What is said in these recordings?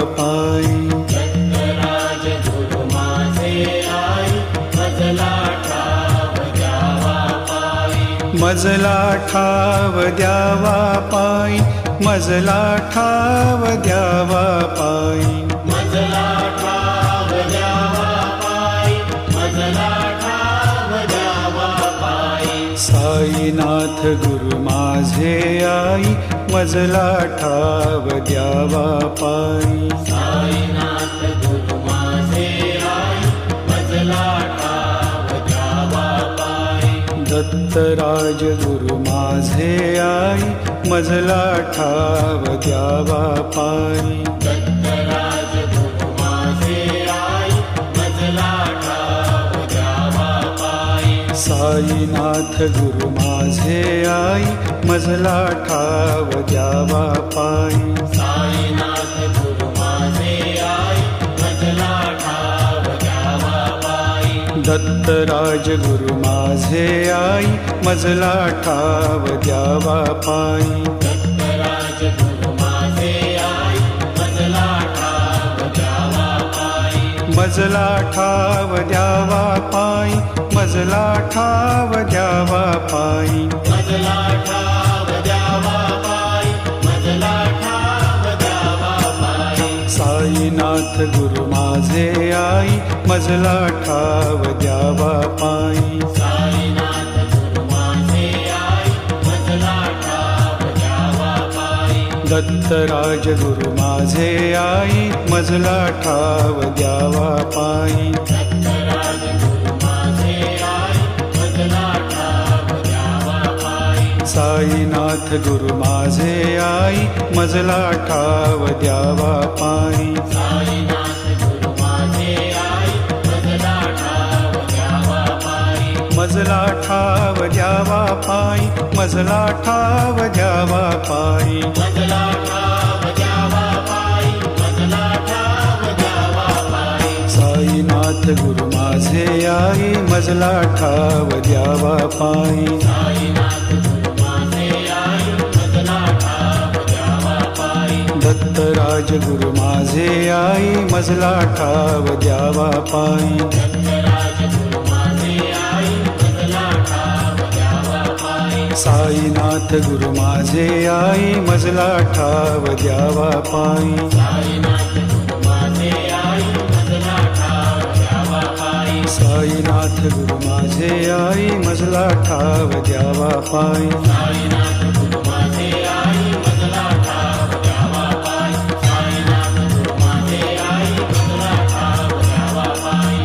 पायी. दत्तराज गुरु माझे आई मजला ठाव द्यावा पायी. मजला ठाव द्यावा पायी. मजला ठाव द्यावा पायी. मजला ठाव द्यावा पायी. मजला ठाव द्यावा पायी. साईनाथ गुरु माझे आई मजला ठाव द्यावा पायी. साईनाथ गुरु माझे आई मजला ठाव द्यावा पायी. दत्तराज गुरु माझे आई मजला ठाव द्यावा पायी. दत्तराज गुरु माझे आई मजला ठाव द्यावा पायी. साईनाथ गुरु माझे आई मजला ठाव द्यावा पायी. साईनाथ गुरु माझे आई मजला ठाव द्यावा पायी. दत्तराज गुरु माझे आई मजला ठाव द्यावा पायी. दत्तराज गुरु माझे आई मजला ठाव द्यावा पायी. मजला ठाव द्यावा पायी. मजला ठाव द्यावा पायी. मजला ठाव द्यावा पायी. मजला ठाव द्यावा पायी. साईनाथ गुरु माझे आई मजला ठाव द्यावा पायी. साईनाथ गुरु माझे आई मजला ठाव द्यावा पायी. दत्तराज गुरु माझे आई मजला ठाव द्यावा पायी. दत्तराज गुरु माझे आई मजला ठाव द्यावा पायी. साईनाथ गुरु माझे आई मजला ठाव द्यावा पायी. साईनाथ गुरु माझे आई मजला ठाव द्यावा पायी. मजला ठाव द्यावा पायी. मजला ठाव द्यावा पायी. मजला ठाव द्यावा पायी. मजला ठाव द्यावा पायी. साईनाथ गुरु माझे आई मजला ठाव द्यावा पायी. साईनाथ गुरु माझे आई मजला ठाव द्यावा पायी. दत्तराज गुरु माझे आई मजला ठाव द्यावा पायी. दत्तराज गुरु माझे आई मजला ठाव द्यावा पायी. साईनाथ गुरु माझे आई मजला ठाव द्यावा पायी. साईनाथ गुरु माझे आई मजला ठाव द्यावा पायी. साईनाथ गुरु माझे आई मजला ठाव द्यावा पायी. साईनाथ गुरु माझे आई मजला ठाव द्यावा पायी. साईनाथ गुरु माझे आई मजला ठाव द्यावा पायी.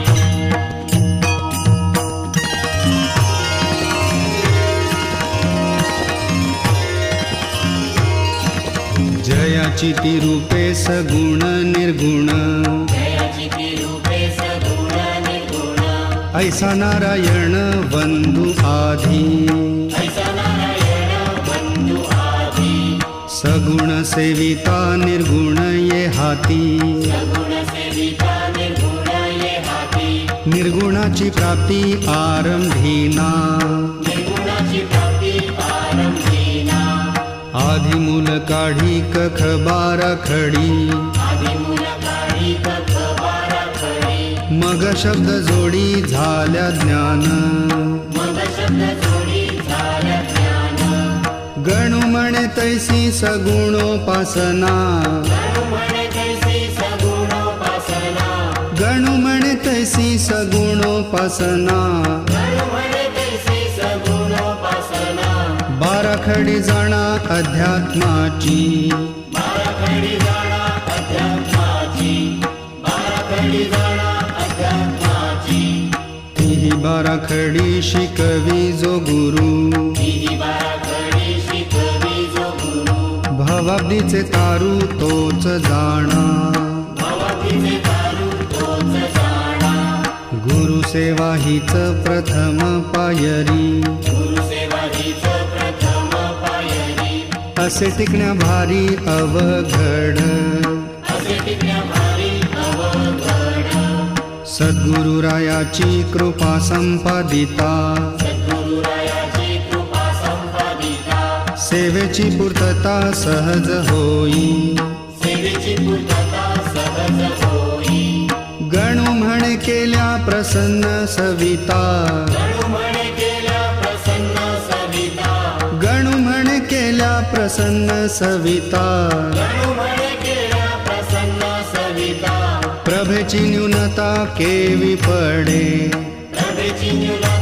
जयाची ती रूपे सगुण निर्गुण. जयाची ती रूपे सगुण निर्गुण. ऐसा नारायण बंधु आधी. ऐसा नारायण बंधु आधी. सगुण सेविता निर्गुण ये हाती. सगुण सेविता निर्गुण ये हाती. निर्गुणाची प्राप्ती आरंभीना. निर्गुणाची प्राप्ती आरंभीना. आधी मूल काढी कख बारा खडी. आधी मूल काढी कख बारा खडी. मग शब्द जोडी झाल्या ज्ञान. मग शब्द जोडी झाल्या ज्ञान. गणू म्हणे तैसी सगुणोपासना. गणु म्हणे तैसी सगुणोपासना. गणू म्हणे तैसी सगुणोपासना. गणु म्हणे तैसी सगुणोपासना. बाराखडी जाणा अध्यात्माची. बाराखडी जाणा अध्यात्माची. बाराखडी जाणा अध्यात्माची. तीही बाराखडी शिकवी जो गुरु. ही बाराखडी शिकवी जो गुरु. भवाब्दीचे तारू तोच जाणा. भवाब्दीचे तारू तोच जाणा. गुरुसेवा हीच प्रथम पायरी. गुरुसेवा हीच प्रथम पायरी. असे टिकण्या भारी अवघड. असे टिकण्या भारी अवघड. सद्गुरुरायाची कृपा संपादिता. सद्गुरुरायाची कृपा संपादिता. सेवेची पूर्तता सहज होई. सेवेची तेची पूर्तता सहज होई गणू म्हणे केल्या प्रसन्न सविता गणू म्हणे केल्या प्रसन्न सविता गणू म्हणे केल्या प्रसन्न सविता गणू म्हणे केल्या प्रसन्न सविता प्रभेची न्यूनता केवी पडे प्रभेची न्यूनता